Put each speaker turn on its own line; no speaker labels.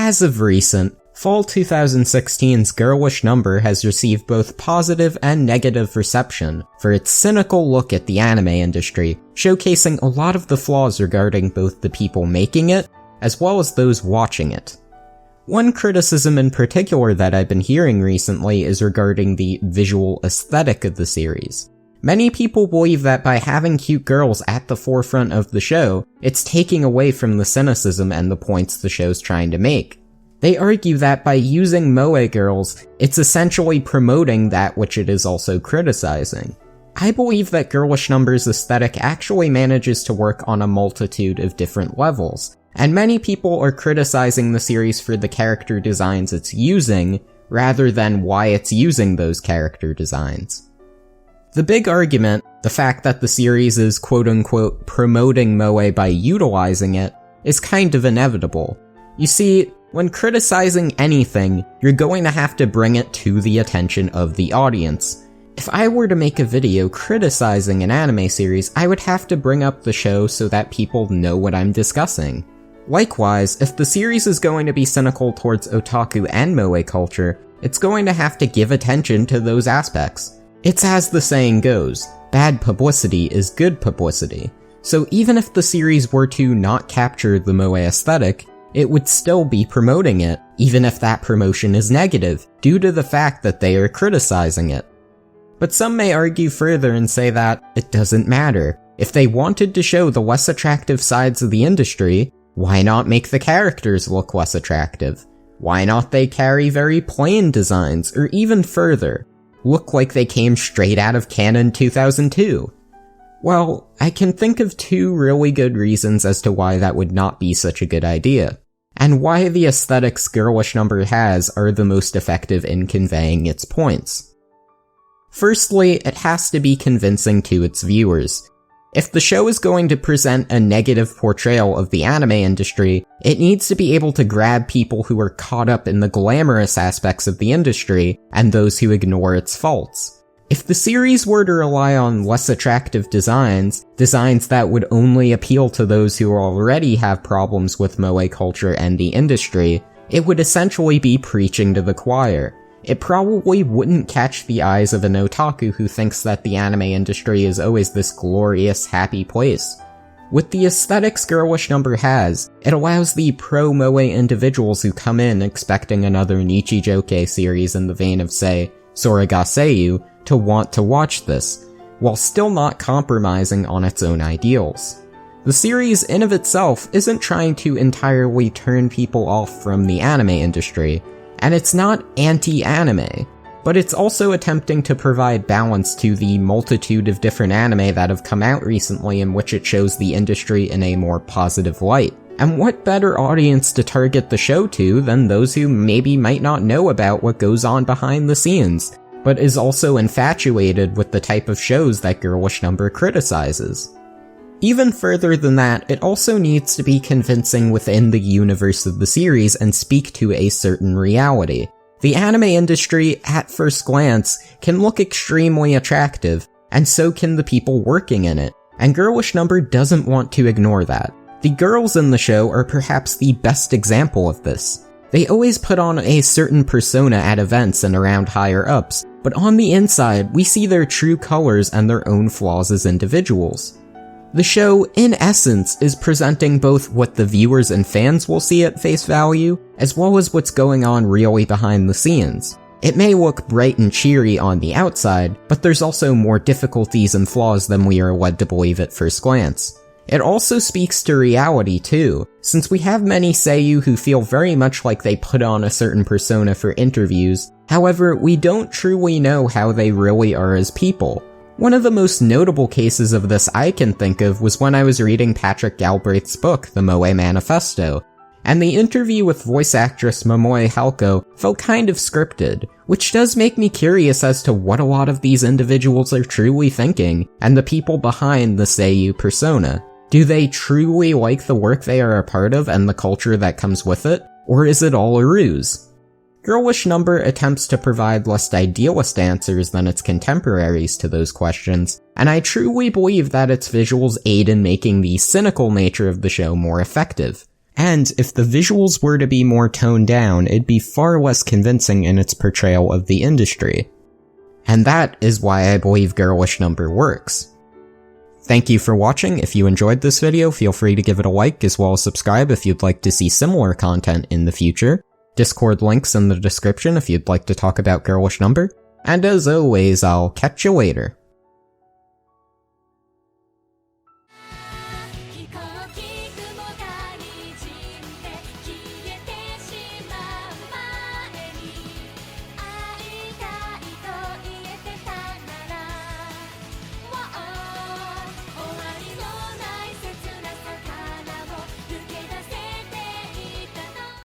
As of recent, Fall 2016's Girlish Number has received both positive and negative reception for its cynical look at the anime industry, showcasing a lot of the flaws regarding both the people making it, as well as those watching it. One criticism in particular that I've been hearing recently is regarding the visual aesthetic of the series. Many people believe that by having cute girls at the forefront of the show, it's taking away from the cynicism and the points the show's trying to make. They argue that by using moe girls, it's essentially promoting that which it is also criticizing. I believe that Girlish Number's aesthetic actually manages to work on a multitude of different levels, and many people are criticizing the series for the character designs it's using, rather than why it's using those character designs. The big argument, the fact that the series is quote-unquote promoting moe by utilizing it, is kind of inevitable. You see, when criticizing anything, you're going to have to bring it to the attention of the audience. If I were to make a video criticizing an anime series, I would have to bring up the show so that people know what I'm discussing. Likewise, if the series is going to be cynical towards otaku and moe culture, it's going to have to give attention to those aspects. It's as the saying goes, bad publicity is good publicity. So even if the series were to not capture the moe aesthetic, it would still be promoting it, even if that promotion is negative, due to the fact that they are criticizing it. But some may argue further and say that it doesn't matter. If they wanted to show the less attractive sides of the industry, why not make the characters look less attractive? Why not they carry very plain designs, or even further, look like they came straight out of Canon 2002? Well, I can think of two really good reasons as to why that would not be such a good idea, and why the aesthetics Girlish Number has are the most effective in conveying its points. Firstly, it has to be convincing to its viewers. If the show is going to present a negative portrayal of the anime industry, it needs to be able to grab people who are caught up in the glamorous aspects of the industry, and those who ignore its faults. If the series were to rely on less attractive designs that would only appeal to those who already have problems with moe culture and the industry, it would essentially be preaching to the choir. It probably wouldn't catch the eyes of an otaku who thinks that the anime industry is always this glorious, happy place. With the aesthetics Girlish Number has, it allows the pro-moe individuals who come in expecting another Nichijoke series in the vein of, say, Soragaseiyu, to want to watch this, while still not compromising on its own ideals. The series in of itself isn't trying to entirely turn people off from the anime industry, and it's not anti-anime, but it's also attempting to provide balance to the multitude of different anime that have come out recently in which it shows the industry in a more positive light. And what better audience to target the show to than those who maybe might not know about what goes on behind the scenes, but is also infatuated with the type of shows that Girlish Number criticizes. Even further than that, it also needs to be convincing within the universe of the series and speak to a certain reality. The anime industry, at first glance, can look extremely attractive, and so can the people working in it, and Girlish Number doesn't want to ignore that. The girls in the show are perhaps the best example of this. They always put on a certain persona at events and around higher-ups, but on the inside, we see their true colors and their own flaws as individuals. The show, in essence, is presenting both what the viewers and fans will see at face value, as well as what's going on really behind the scenes. It may look bright and cheery on the outside, but there's also more difficulties and flaws than we are led to believe at first glance. It also speaks to reality too, since we have many seiyuu who feel very much like they put on a certain persona for interviews, however, we don't truly know how they really are as people. One of the most notable cases of this I can think of was when I was reading Patrick Galbraith's book, The Moe Manifesto, and the interview with voice actress Momoe Halko felt kind of scripted, which does make me curious as to what a lot of these individuals are truly thinking, and the people behind the seiyuu persona. Do they truly like the work they are a part of and the culture that comes with it, or is it all a ruse? Girlish Number attempts to provide less idealist answers than its contemporaries to those questions, and I truly believe that its visuals aid in making the cynical nature of the show more effective. And if the visuals were to be more toned down, it'd be far less convincing in its portrayal of the industry. And that is why I believe Girlish Number works. Thank you for watching. If you enjoyed this video, feel free to give it a like as well as subscribe if you'd like to see similar content in the future. Discord links in the description if you'd like to talk about Girlish Number. And as always, I'll catch you later.